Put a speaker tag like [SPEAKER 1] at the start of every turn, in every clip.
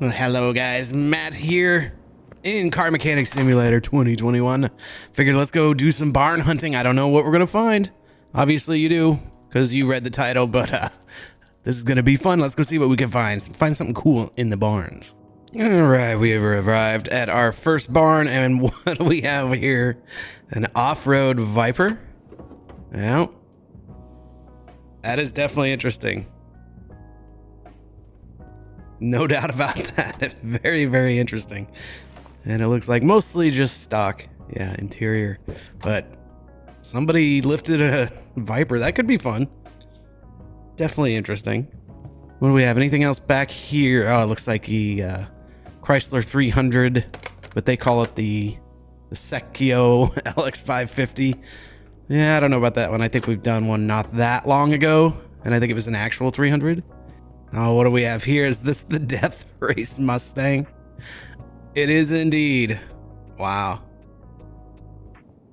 [SPEAKER 1] Well, hello guys, Matt here in Car Mechanic Simulator 2021. Figured let's go do some barn hunting. I don't know what we're gonna find. Obviously you do, because you read the title, but this is gonna be fun. Let's go see what we can find. Find something cool in the barns. All right, we have arrived at our first barn, and what do we have here? An off-road Viper. Now, that is definitely interesting. No doubt about that. Very, very interesting. And it looks like mostly just stock. Yeah, interior. But somebody lifted a Viper. That could be fun. Definitely interesting. What do we have? Anything else back here? Oh, it looks like the Chrysler 300, but they call it the Secchio LX550. Yeah, I don't know about that one. I think we've done one not that long ago, and I think it was an actual 300. Oh, what do we have here? Is this the Death Race Mustang? It is indeed. Wow.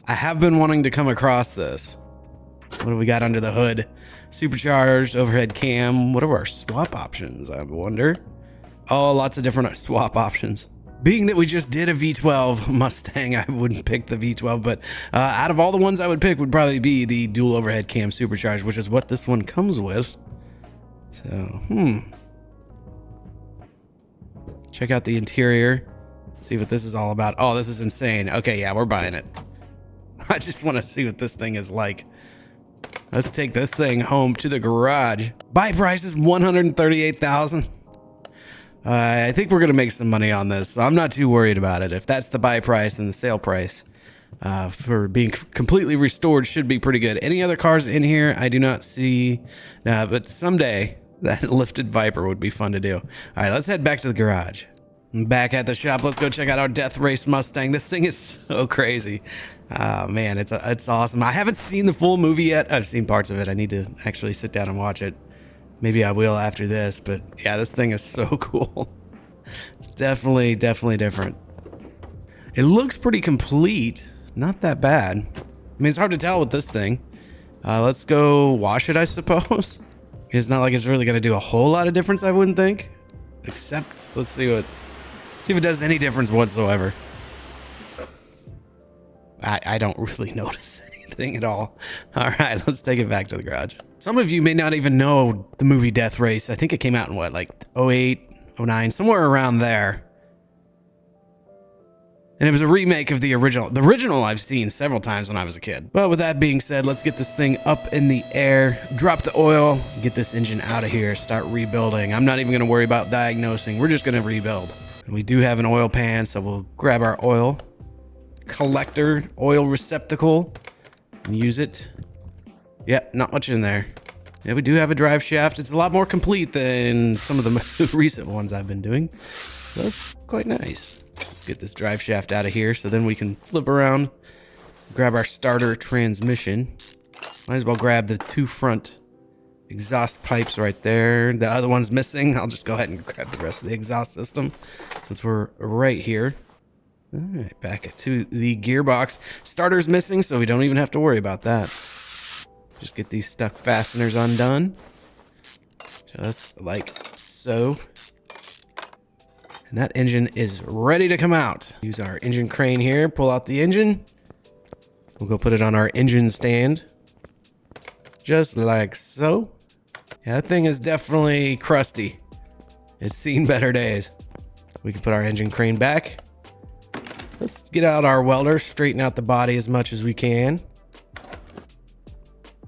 [SPEAKER 1] I have been wanting to come across this. What do we got under the hood? Supercharged, overhead cam. What are our swap options, I wonder? Oh, lots of different swap options. Being that we just did a V12 Mustang, I wouldn't pick the V12, but out of all the ones I would pick would probably be the dual overhead cam supercharged, which is what this one comes with. So, check out the interior. See what this is all about. Oh, this is insane. Okay, yeah, we're buying it. I just want to see what this thing is like. Let's take this thing home to the garage. Buy price is $138,000. I think we're gonna make some money on this, so I'm not too worried about it. If that's the buy price, and the sale price for being completely restored should be pretty good. Any other cars in here? I do not see. But someday that lifted Viper would be fun to do. All right, let's head back to the garage. Back at the shop, let's go check out our Death Race Mustang. This thing is so crazy. Man, it's awesome. I haven't seen the full movie yet. I've seen parts of it. I need to actually sit down and watch it. Maybe I will after this, but yeah, this thing is so cool. It's definitely different. It looks pretty complete. Not that bad. I mean, it's hard to tell with this thing. Let's go wash it, I suppose. It's not like it's really going to do a whole lot of difference, I wouldn't think. Except, let's see if it does any difference whatsoever. I don't really notice anything at all. All right, let's take it back to the garage. Some of you may not even know the movie Death Race. I think it came out in what, like 08, 09, somewhere around there. And it was a remake of the original. The original I've seen several times when I was a kid. But with that being said, let's get this thing up in the air, drop the oil, get this engine out of here, start rebuilding. I'm not even going to worry about diagnosing. We're just going to rebuild. And we do have an oil pan, so we'll grab our oil collector, oil receptacle, and use it. Yep, not much in there. Yeah, we do have a drive shaft. It's a lot more complete than some of the recent ones I've been doing. So that's quite nice. Let's get this drive shaft out of here so then we can flip around, grab our starter transmission. Might as well grab the two front exhaust pipes right there. The other one's missing. I'll just go ahead and grab the rest of the exhaust system since we're right here. All right, back to the gearbox. Starter's missing, so we don't even have to worry about that. Just get these stuck fasteners undone. Just like so. And that engine is ready to come out. Use our engine crane here, pull out the engine. We'll go put it on our engine stand. Just like so. Yeah, that thing is definitely crusty. It's seen better days. We can put our engine crane back. Let's get out our welder, straighten out the body as much as we can.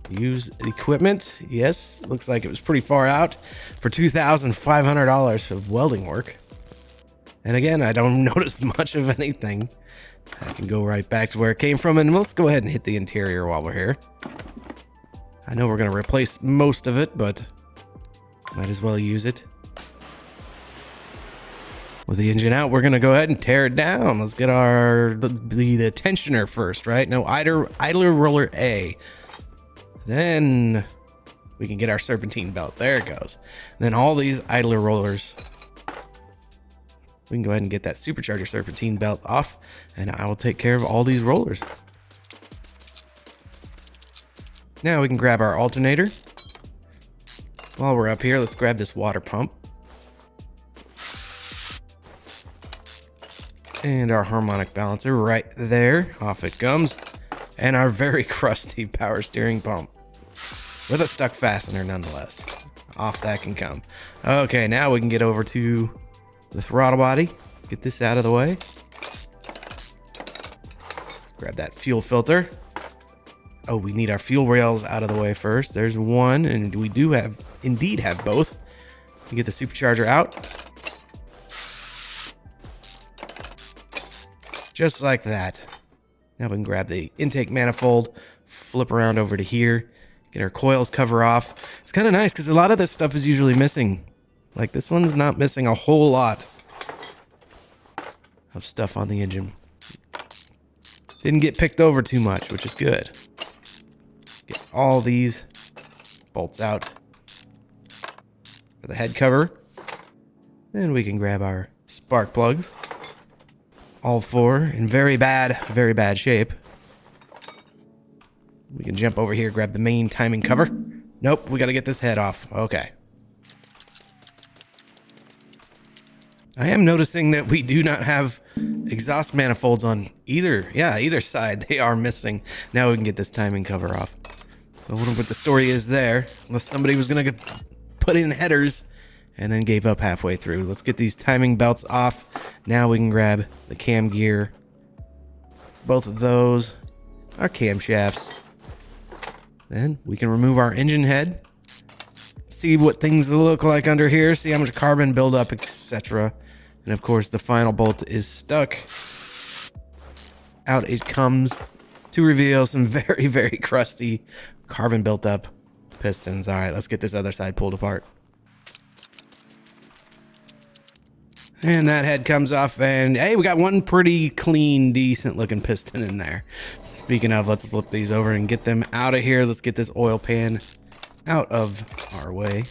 [SPEAKER 1] Use equipment. Yes, looks like it was pretty far out for $2,500 of welding work. And again, I don't notice much of anything. I can go right back to where it came from, and let's go ahead and hit the interior while we're here. I know we're going to replace most of it, but might as well use it. With the engine out, we're going to go ahead and tear it down. Let's get the tensioner first, right? No, idler roller A. Then we can get our serpentine belt. There it goes. And then all these idler rollers. We can go ahead and get that supercharger serpentine belt off, and I will take care of all these rollers. Now we can grab our alternator. While we're up here, let's grab this water pump. And our harmonic balancer right there. Off it comes. And our very crusty power steering pump. With a stuck fastener nonetheless. Off that can come. Okay, now we can get over to the throttle body. Get this out of the way. Let's grab that fuel filter. Oh, we need our fuel rails out of the way first. There's one, and we do indeed have both. We get the supercharger out. Just like that. Now we can grab the intake manifold, flip around over to here, get our coils cover off. It's kind of nice because a lot of this stuff is usually missing. Like this one's not missing a whole lot of stuff on the engine. Didn't get picked over too much, which is good. Get all these bolts out for the head cover. Then we can grab our spark plugs. All four in very bad shape. We can jump over here, grab the main timing cover. Nope, we got to get this head off. Okay. I am noticing that we do not have exhaust manifolds on either side. They are missing. Now we can get this timing cover off. So I wonder what the story is there. Unless somebody was going to put in headers and then gave up halfway through. Let's get these timing belts off. Now we can grab the cam gear. Both of those. Our camshafts. Then we can remove our engine head. See what things look like under here. See how much carbon buildup, etc. And of course the final bolt is stuck. Out it comes to reveal some very crusty carbon built up pistons. All right, let's get this other side pulled apart. And that head comes off, and hey, we got one pretty clean, decent looking piston in there. Speaking of, let's flip these over and get them out of here. Let's get this oil pan out of our way.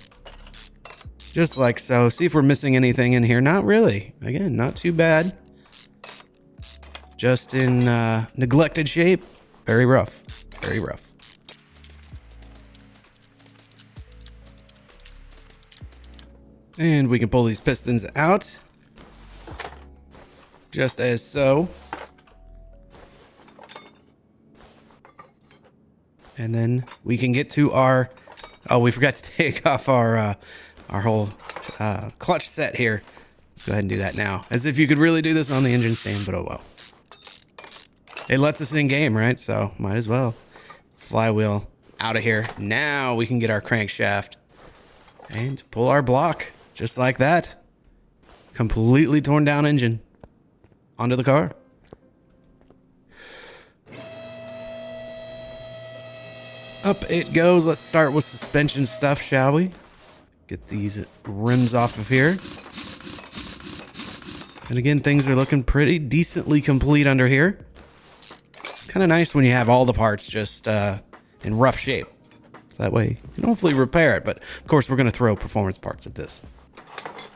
[SPEAKER 1] Just like so. See if we're missing anything in here. Not really. Again, not too bad. Just in neglected shape. Very rough. Very rough. And we can pull these pistons out. Just as so. And then we can get to our... Oh, we forgot to take off our whole clutch set here. Let's go ahead and do that now. As if you could really do this on the engine stand, but oh well. It lets us in game, right? So might as well. Flywheel out of here. Now we can get our crankshaft and pull our block just like that. Completely torn down engine onto the car. Up it goes. Let's start with suspension stuff, shall we? Get these rims off of here. And again, things are looking pretty decently complete under here. It's kind of nice when you have all the parts just in rough shape. So that way you can hopefully repair it. But of course, we're going to throw performance parts at this.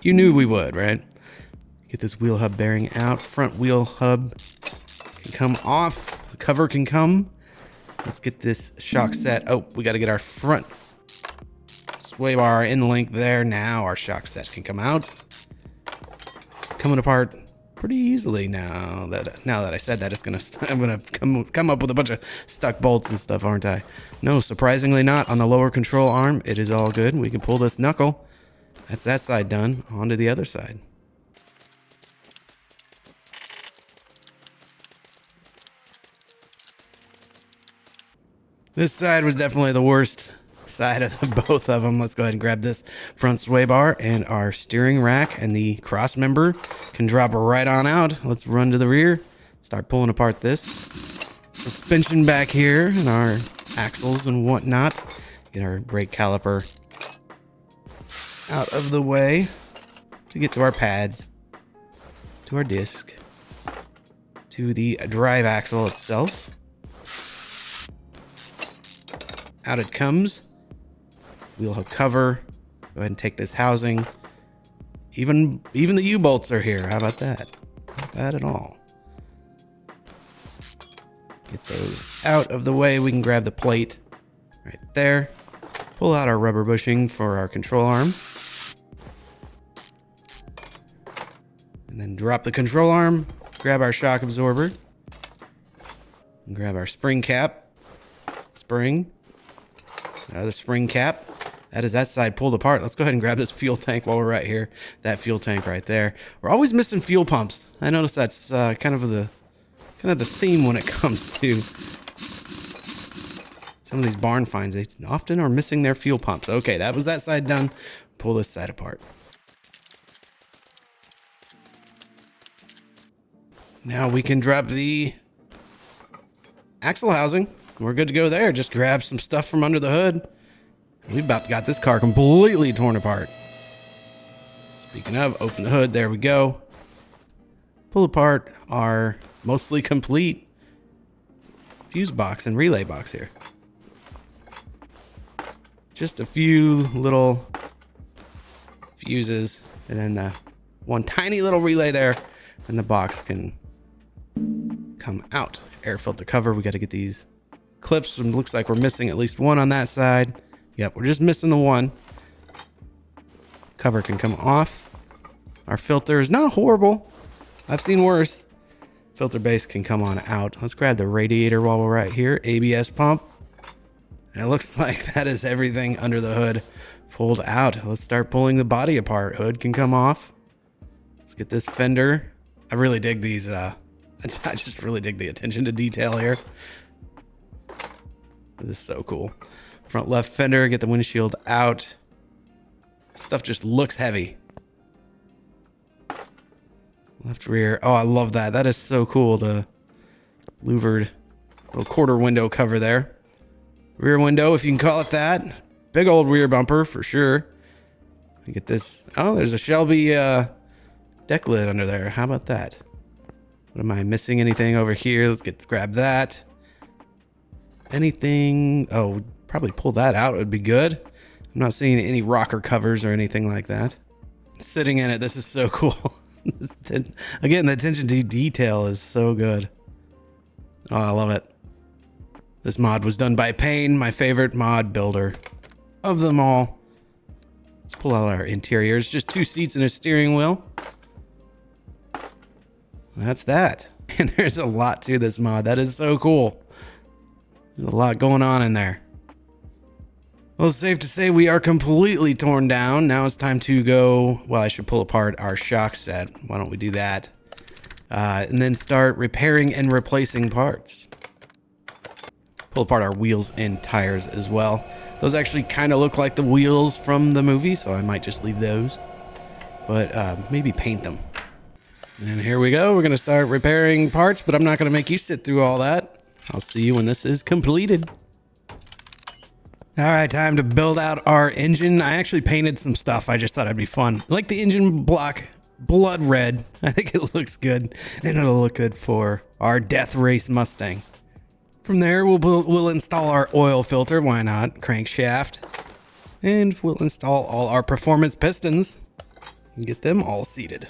[SPEAKER 1] You knew we would, right? Get this wheel hub bearing out. Front wheel hub can come off. The cover can come. Let's get this shock set. Oh, we got to get our front sway bar in link there. Now our shock set can come out. It's coming apart pretty easily now that I said that. I'm gonna come up with a bunch of stuck bolts and stuff, aren't I? No, surprisingly not. On the lower control arm, it is all good. We can pull this knuckle. That's that side done. On to the other side. This side was definitely the worst side of both of them. Let's go ahead and grab this front sway bar, and our steering rack and the cross member can drop right on out. Let's run to the rear, start pulling apart this suspension back here and our axles and whatnot. Get our brake caliper out of the way to get to our pads, to our disc, to the drive axle itself. Out it comes. Wheel hub cover. Go ahead and take this housing. Even the U-bolts are here. How about that? Not bad at all. Get those out of the way. We can grab the plate right there. Pull out our rubber bushing for our control arm. And then drop the control arm. grab our shock absorber. And grab our spring cap. Spring. Another spring cap. That is that side pulled apart. Let's go ahead and grab this fuel tank while we're right here. That fuel tank right there. We're always missing fuel pumps. I notice that's kind of the theme when it comes to some of these barn finds. They often are missing their fuel pumps. Okay, that was that side done. Pull this side apart. Now we can drop the axle housing. We're good to go there. Just grab some stuff from under the hood. We've about got this car completely torn apart. Speaking of, open the hood. There we go. Pull apart our mostly complete fuse box and relay box here. Just a few little fuses and then one tiny little relay there, and the box can come out. Air filter cover, we got to get these clips, and looks like we're missing at least one on that side. Yep, we're just missing the one. Cover can come off. Our filter is not horrible. I've seen worse. Filter base can come on out. Let's grab the radiator while we're right here. ABS pump. And it looks like that is everything under the hood pulled out. Let's start pulling the body apart. Hood can come off. Let's get this fender. I really dig these. I just really dig the attention to detail here. This is so cool. Front left fender, get the windshield out. Stuff just looks heavy. Left rear. Oh, I love that. That is so cool. The louvered little quarter window cover there. Rear window, if you can call it that. Big old rear bumper for sure. Get this. Oh, there's a Shelby deck lid under there. How about that? What am I missing? Anything over here? Let's grab that. Anything? Oh, probably pull that out. It would be good. I'm not seeing any rocker covers or anything like that. Sitting in it, this is so cool. Again, the attention to detail is so good. Oh, I love it. This mod was done by Payne, my favorite mod builder of them all. Let's pull out our interiors. Just 2 seats and a steering wheel. That's that. And there's a lot to this mod. That is so cool. There's a lot going on in there. Well, it's safe to say we are completely torn down. Now it's time to go. Well, I should pull apart our shock set. Why don't we do that? And then start repairing and replacing parts. Pull apart our wheels and tires as well. Those actually kind of look like the wheels from the movie, so I might just leave those. But maybe paint them. And here we go. We're going to start repairing parts, but I'm not going to make you sit through all that. I'll see you when this is completed. All right, time to build out our engine. I actually painted some stuff. I just thought it'd be fun. I like the engine block blood red. I think it looks good, and it'll look good for our death race Mustang. From there, we'll install our oil filter. Why not? Crankshaft. And we'll install all our performance pistons and get them all seated.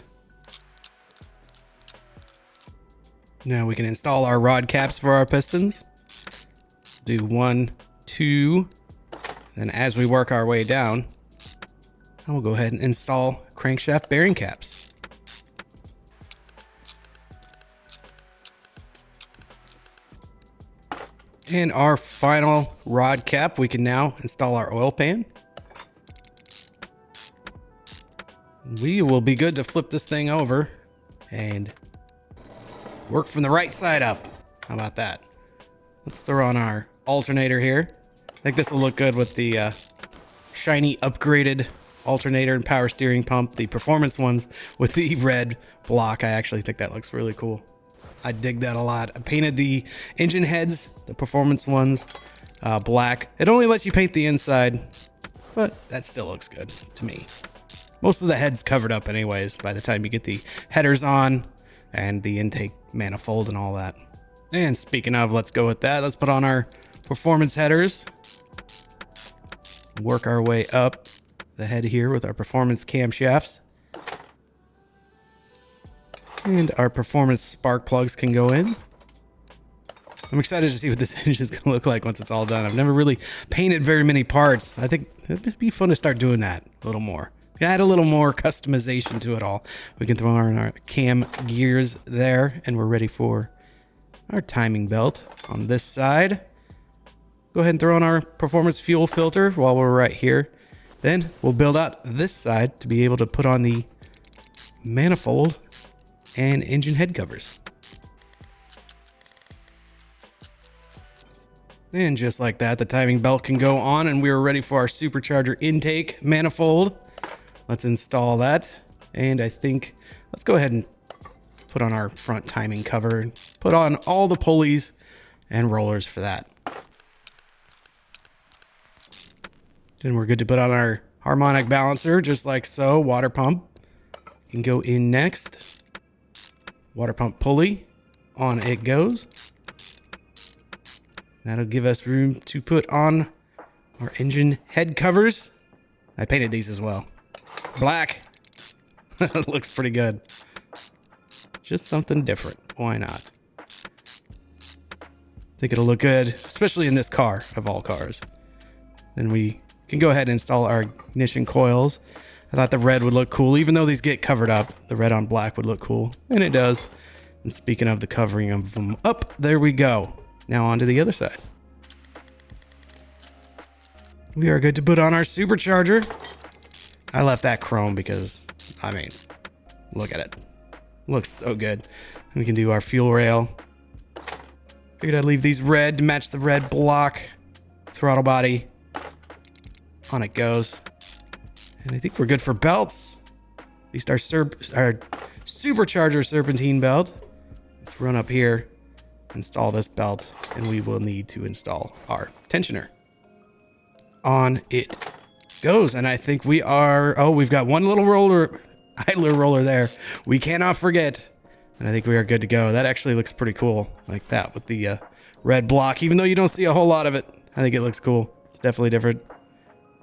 [SPEAKER 1] Now we can install our rod caps for our pistons. Do 1, 2. Then as we work our way down, I will go ahead and install crankshaft bearing caps. And our final rod cap, we can now install our oil pan. We will be good to flip this thing over and work from the right side up. How about that? Let's throw on our alternator here. I think this will look good with the shiny upgraded alternator and power steering pump. The performance ones with the red block. I actually think that looks really cool. I dig that a lot. I painted the engine heads, the performance ones, black. It only lets you paint the inside, but that still looks good to me. Most of the head's covered up anyways by the time you get the headers on and the intake manifold and all that. And speaking of, let's go with that. Let's put on our performance headers. Work our way up the head here with our performance camshafts. And our performance spark plugs can go in. I'm excited to see what this engine is going to look like once it's all done. I've never really painted very many parts. I think it'd be fun to start doing that a little more. Add a little more customization to it all. We can throw in our cam gears there, and we're ready for our timing belt on this side. Go ahead and throw in our performance fuel filter while we're right here. Then we'll build out this side to be able to put on the manifold and engine head covers. And just like that, the timing belt can go on, and we are ready for our supercharger intake manifold. Let's install that. And I think let's go ahead and put on our front timing cover and put on all the pulleys and rollers for that. Then we're good to put on our harmonic balancer, just like so. Water pump can go in next. Water pump pulley, on it goes. That'll give us room to put on our engine head covers. I painted these as well. Black. Looks pretty good. Just something different. Why not? Think it'll look good, especially in this car of all cars. Then we can go ahead and install our ignition coils. I thought the red would look cool, even though these get covered up. The red on black would look cool, and it does. And speaking of the covering of them up, there we go. Now on to the other side. We are good to put on our supercharger. I left that chrome because, I mean, look at it. Looks so good. We can do our fuel rail. Figured I'd leave these red to match the red block. Throttle body. On it goes. And I think we're good for belts. At least our supercharger serpentine belt. Let's run up here, install this belt, and we will need to install our tensioner. On it goes. And I think we are, oh, we've got one little roller, idler roller there. We cannot forget. And I think we are good to go. That actually looks pretty cool, like that with the red block, even though you don't see a whole lot of it. I think it looks cool. It's definitely different.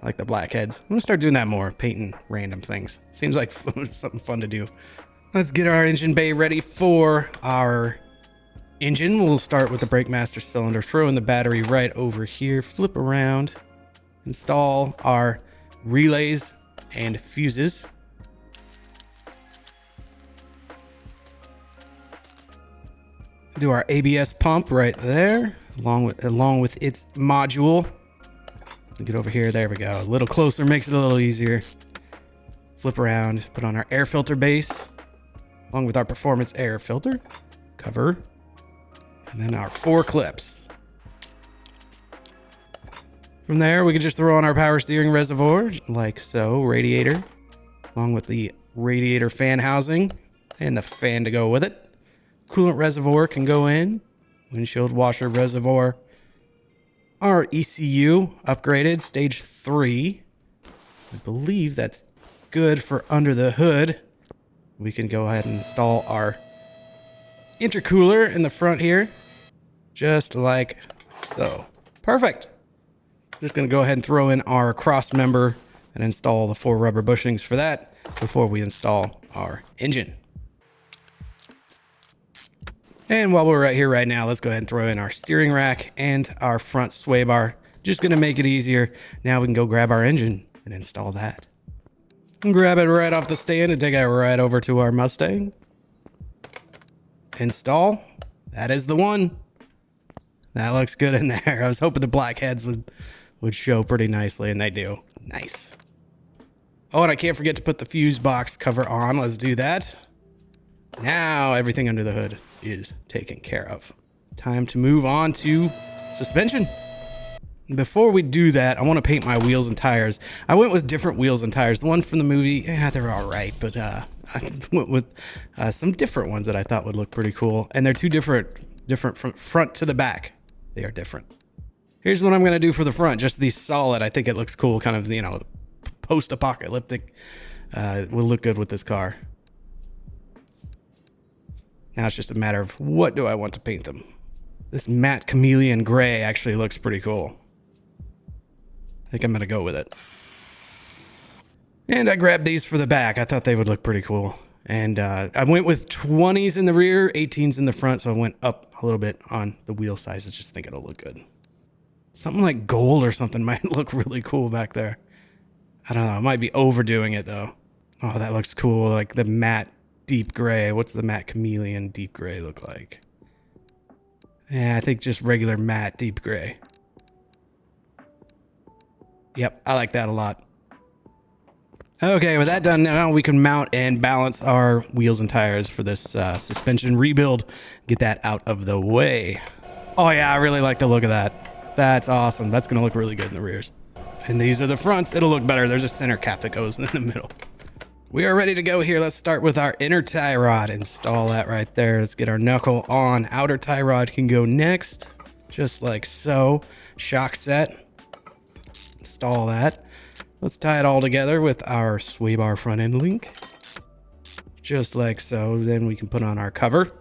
[SPEAKER 1] I like the black heads. I'm gonna start doing that more, painting random things. Seems like something fun to do. Let's get our engine bay ready for our engine. We'll start with the brake master cylinder, throw in the battery right over here, flip around, install our relays and fuses. Do our ABS pump right there, along with its module. Get over here, there we go. A little closer makes it a little easier. Flip around, put on our air filter base, along with our performance air filter cover, and then our 4 clips. From there, we can just throw on our power steering reservoir, like so, radiator, along with the radiator fan housing and the fan to go with it. Coolant reservoir can go in, windshield washer reservoir. Our ECU upgraded, stage 3. I believe that's good for under the hood. We can go ahead and install our intercooler in the front here, just like so. Perfect. Just gonna go ahead and throw in our cross member and install the 4 rubber bushings for that before we install our engine. And while we're right here right now, let's go ahead and throw in our steering rack and our front sway bar. Just gonna make it easier. Now we can go grab our engine and install that. And grab it right off the stand and take it right over to our Mustang. Install. That is the one. That looks good in there. I was hoping the black heads would show pretty nicely, and they do. Nice. Oh, and I can't forget to put the fuse box cover on. Let's do that. Now everything under the hood is taken care of. Time to move on to suspension. Before we do that, I want to paint my wheels and tires. I went with different wheels and tires. The one from the movie, they're all right, but I went with some different ones that I thought would look pretty cool. And they're two different from front to the back. They are different. Here's what I'm going to do for the front. Just these solid. I think it looks cool. Kind of, post-apocalyptic. Will look good with this car. Now it's just a matter of what do I want to paint them. This matte chameleon gray actually looks pretty cool. I think I'm going to go with it. And I grabbed these for the back. I thought they would look pretty cool. And I went with 20s in the rear, 18s in the front. So I went up a little bit on the wheel size. I just think it'll look good. Something like gold or something might look really cool back there. I don't know. I might be overdoing it though. Oh, that looks cool. Like the matte deep gray. What's the matte chameleon deep gray look like? Yeah, I think just regular matte deep gray. Yep, I like that a lot. Okay, with that done, now we can mount and balance our wheels and tires for this suspension rebuild. Get that out of the way. Oh yeah, I really like the look of that. That's awesome. That's gonna look really good in the rears. And these are the fronts. It'll look better. There's a center cap that goes in the middle. We are ready to go here. Let's start with our inner tie rod. Install that right there. Let's get our knuckle on. Outer tie rod can go next, just like so. Shock set. Install that. Let's tie it all together with our sway bar front end link, just like so. Then we can put on our cover,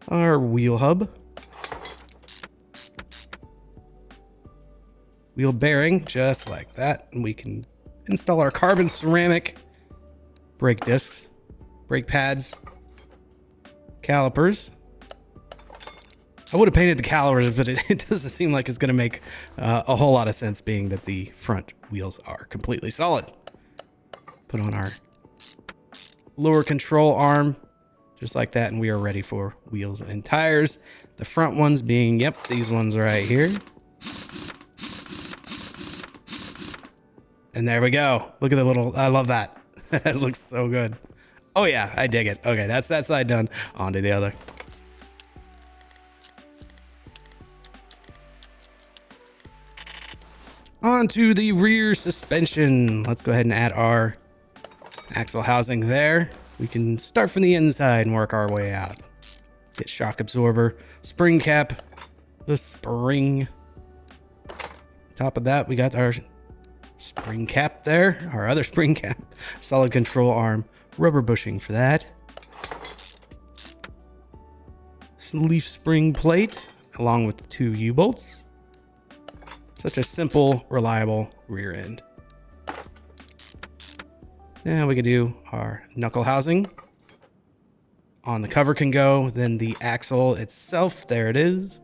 [SPEAKER 1] our wheel hub, wheel bearing, just like that. And we can install our carbon ceramic brake discs, brake pads, calipers. I would have painted the calipers, but it doesn't seem like it's going to make a whole lot of sense, being that the front wheels are completely solid. Put on our lower control arm, just like that, and we are ready for wheels and tires. The front ones being, yep, these ones right here. And there we go. Look at the little, I love that. It looks so good. Oh yeah, I dig it. Okay, that's that side done. On to the other. Onto the rear suspension. Let's go ahead and add our axle housing there. We can start from the inside and work our way out. Get shock absorber, spring cap, the spring. Top of that, we got our spring cap there, our other spring cap, solid control arm, rubber bushing for that. Leaf spring plate, along with the 2 U-bolts. Such a simple, reliable rear end. Now we can do our knuckle housing. On the cover can go, then the axle itself, there it is.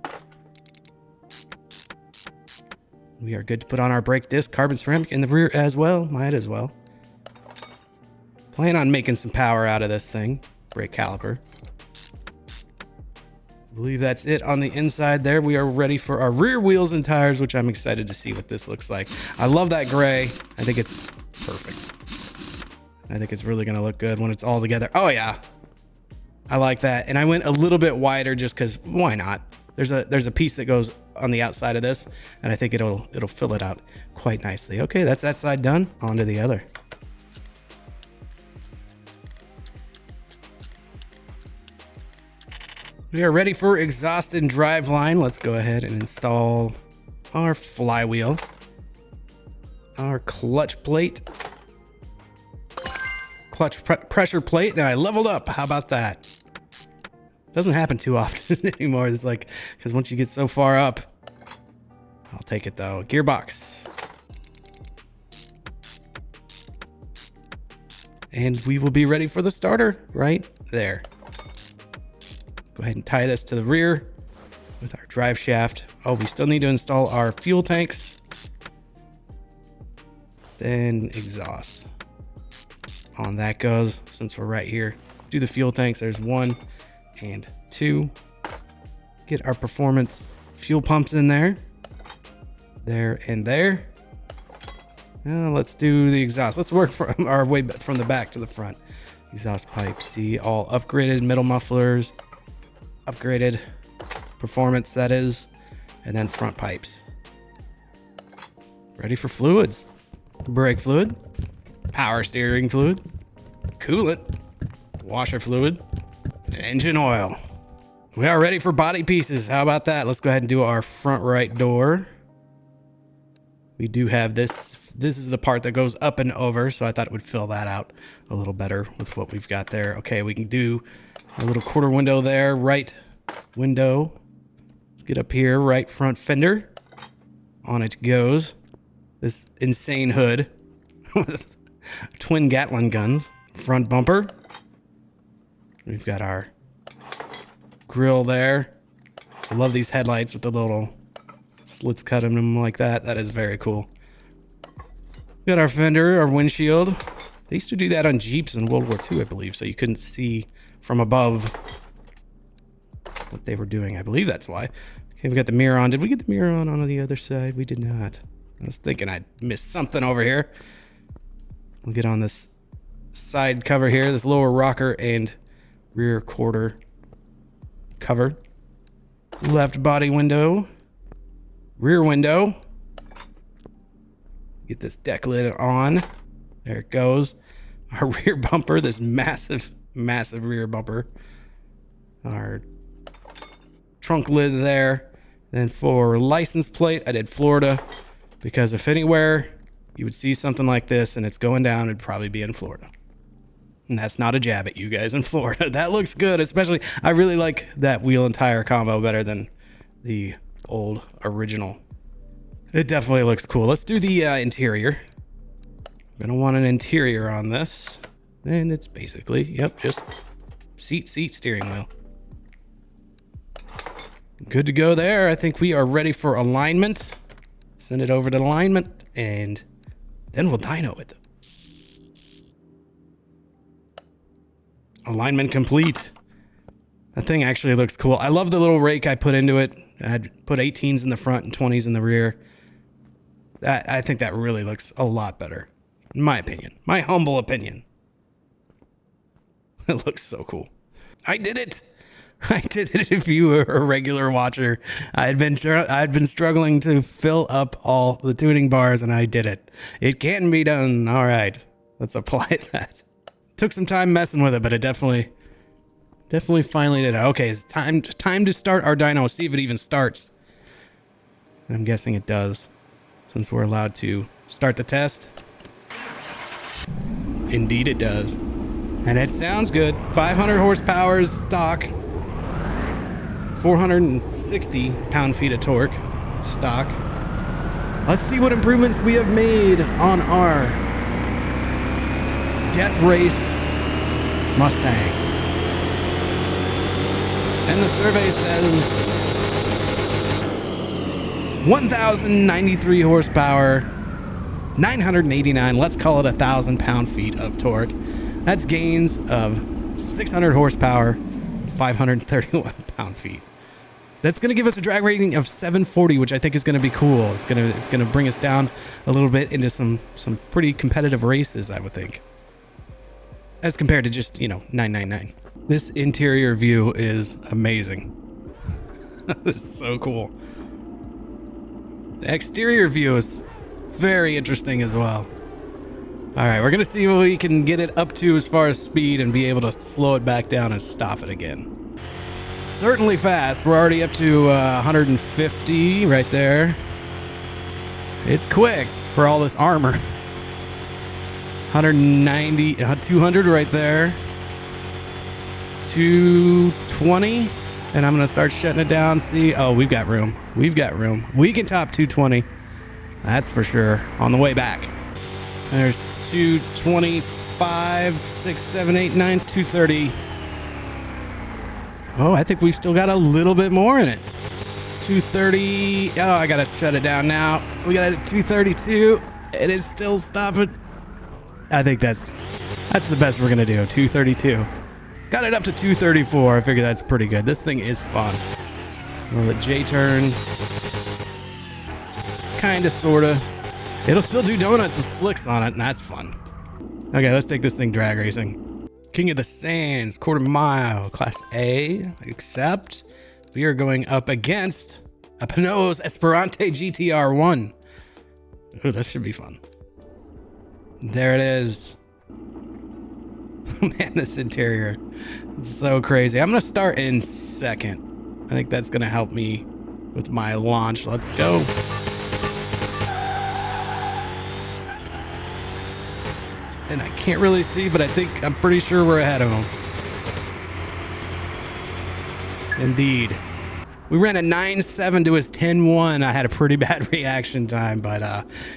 [SPEAKER 1] We are good to put on our brake disc, carbon ceramic in the rear as well, might as well. Plan on making some power out of this thing, brake caliper. I believe that's it on the inside there. We are ready for our rear wheels and tires, which I'm excited to see what this looks like. I love that gray. I think it's perfect. I think it's really going to look good when it's all together. Oh yeah, I like that. And I went a little bit wider just because why not? There's a piece that goes on the outside of this, and I think it'll fill it out quite nicely. Okay, that's that side done. On to the other. We are ready for exhaust and drive line. Let's go ahead and install our flywheel, our clutch plate, pressure plate, and I leveled up. How about that? Doesn't happen too often anymore. It's like, because once you get so far up, I'll take it though. Gearbox. And we will be ready for the starter right there. Go ahead and tie this to the rear with our drive shaft. Oh, we still need to install our fuel tanks. Then exhaust. On that goes, since we're right here. Do the fuel tanks. There's 1 and 2. Get our performance fuel pumps in there. There and there. Now let's do the exhaust. Let's work from our way from the back to the front. Exhaust pipes. See, all upgraded middle mufflers. Upgraded performance, that is, and then front pipes. Ready for fluids. Brake fluid, power steering fluid, coolant, washer fluid, engine oil. We are ready for body pieces. How about that? Let's go ahead and do our front right door. We do have this. This is the part that goes up and over, so I thought it would fill that out a little better with what we've got there. Okay, we can do a little quarter window there, right window. Let's get up here, right front fender. On it goes. This insane hood with twin Gatling guns. Front bumper. We've got our grill there. I love these headlights with the little slits cut in them like that. That is very cool. Got our fender, our windshield. They used to do that on Jeeps in World War II, I believe, so you couldn't see from above what they were doing. I believe that's why. Okay, we got the mirror on. Did we get the mirror on the other side? We did not. I was thinking I'd missed something over here. We'll get on this side cover here, this lower rocker and rear quarter cover. Left body window. Rear window. Get this deck lid on. There it goes. Our rear bumper, this massive, massive rear bumper. Our trunk lid there. Then for license plate, I did Florida, because if anywhere you would see something like this and it's going down, it'd probably be in Florida. And that's not a jab at you guys in Florida. That looks good, especially, I really like that wheel and tire combo better than the old original. It definitely looks cool. Let's do the interior. I'm gonna want an interior on this. And it's basically, yep, just seat, steering wheel. Good to go there. I think we are ready for alignment. Send it over to alignment, and then we'll dyno it. Alignment complete. That thing actually looks cool. I love the little rake I put into it. I had put 18s in the front and 20s in the rear. I think that really looks a lot better, in my opinion. My humble opinion. It looks so cool. I did it. I did it. If you were a regular watcher, I'd been struggling to fill up all the tuning bars, and I did it. It can be done. All right, let's apply that. Took some time messing with it, but it definitely finally did it. Okay, it's time to start our dyno. See if it even starts. And I'm guessing it does, since we're allowed to start the test. Indeed it does. And it sounds good. 500 horsepower is stock. 460 pound-feet of torque, stock. Let's see what improvements we have made on our Death Race Mustang. And the survey says 1,093 horsepower, 989, let's call it 1,000 pound-feet of torque. That's gains of 600 horsepower, 531 pound-feet. That's going to give us a drag rating of 740, which I think is going to be cool. It's going to bring us down a little bit into some pretty competitive races, I would think, as compared to just, 999. This interior view is amazing. It's so cool. The exterior view is very interesting as well. All right, we're going to see what we can get it up to as far as speed and be able to slow it back down and stop it again. Certainly fast. We're already up to 150 right there. It's quick for all this armor. 190, 200 right there. 220. And I'm going to start shutting it down. See, oh, we've got room. We've got room. We can top 220. That's for sure. On the way back. There's 225, 6, 7, 8, 9, 230. Oh, I think we've still got a little bit more in it. 230. Oh, I gotta shut it down now. We got it at 232. It is still stopping. I think that's the best we're gonna do. 232. Got it up to 234. I figure that's pretty good. This thing is fun. Well, the J turn. Kinda, sorta. It'll still do donuts with slicks on it, and that's fun. Okay, let's take this thing drag racing. King of the Sands, quarter mile, class A, accept. We are going up against a Pinot's Esperante GTR1. Ooh, this should be fun. There it is. Man, this interior is so crazy. I'm gonna start in second. I think that's gonna help me with my launch. Let's go. And I can't really see, but I'm pretty sure we're ahead of them. Indeed. We ran a 9.7 to his 10.1. I had a pretty bad reaction time, but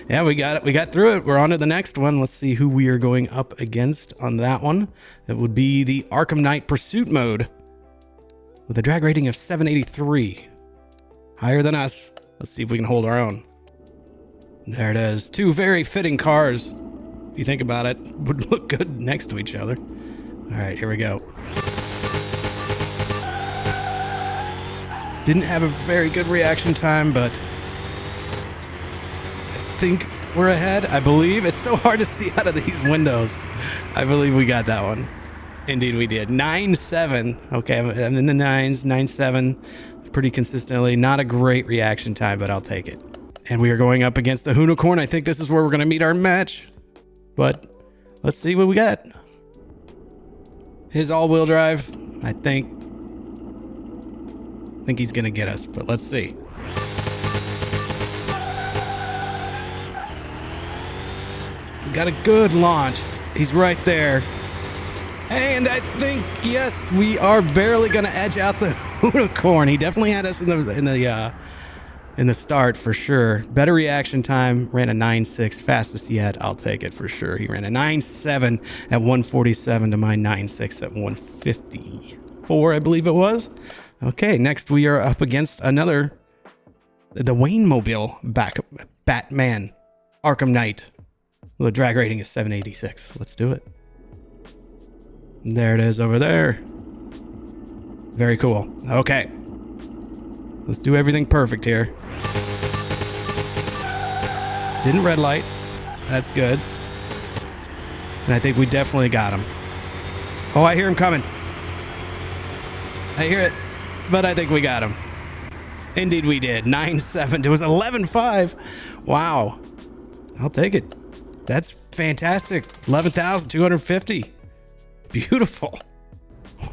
[SPEAKER 1] yeah, we got it. We got through it. We're on to the next one. Let's see who we are going up against on that one. It would be the Arkham Knight Pursuit mode with a drag rating of 783. Higher than us. Let's see if we can hold our own. There it is. Two very fitting cars. If you think about it, would look good next to each other. All right, here we go. Didn't have a very good reaction time, but I think we're ahead. I believe. It's so hard to see out of these windows. I believe we got that one. Indeed we did. 9.7. Okay, I'm in the 9s. 9.7 pretty consistently. Not a great reaction time, but I'll take it. And we are going up against a unicorn. I think this is where we're going to meet our match. But let's see what we got. His all-wheel drive, I think he's going to get us, but let's see. We got a good launch. He's right there. And I think, yes, we are barely going to edge out the unicorn. He definitely had us in the start for sure. Better reaction time, ran a 9.6, fastest yet. I'll take it for sure. He ran a 9.7 at 147 to my 9.6 at 154, I believe it was. Okay, next we are up against the Wayne-mobile Batman Arkham Knight. Well, the drag rating is 786. Let's do it. There it is over there. Very cool. Okay. Let's do everything perfect here. Didn't red light. That's good. And I think we definitely got him. Oh, I hear him coming. I hear it. But I think we got him. Indeed we did. 9.7. It was 11.5. Wow. I'll take it. That's fantastic. 11,250. Beautiful.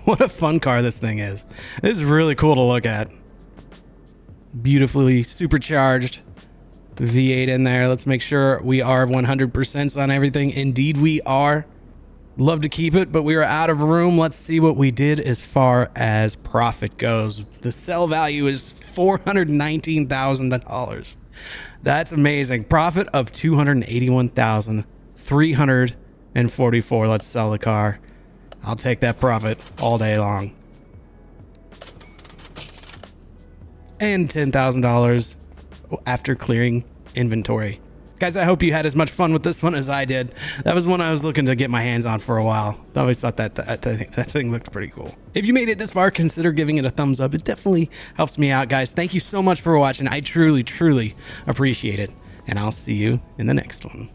[SPEAKER 1] What a fun car this thing is. This is really cool to look at. Beautifully supercharged V8 in there. Let's make sure we are 100% on everything. Indeed we are. Love to keep it, but we are out of room. Let's see what we did as far as profit goes. The sell value is $419,000. That's amazing. Profit of $281,344. Let's sell the car. I'll take that profit all day long. And $10,000 after clearing inventory. Guys, I hope you had as much fun with this one as I did. That was one I was looking to get my hands on for a while. I always thought that thing looked pretty cool. If you made it this far, consider giving it a thumbs up. It definitely helps me out, guys. Thank you so much for watching. I truly, truly appreciate it. And I'll see you in the next one.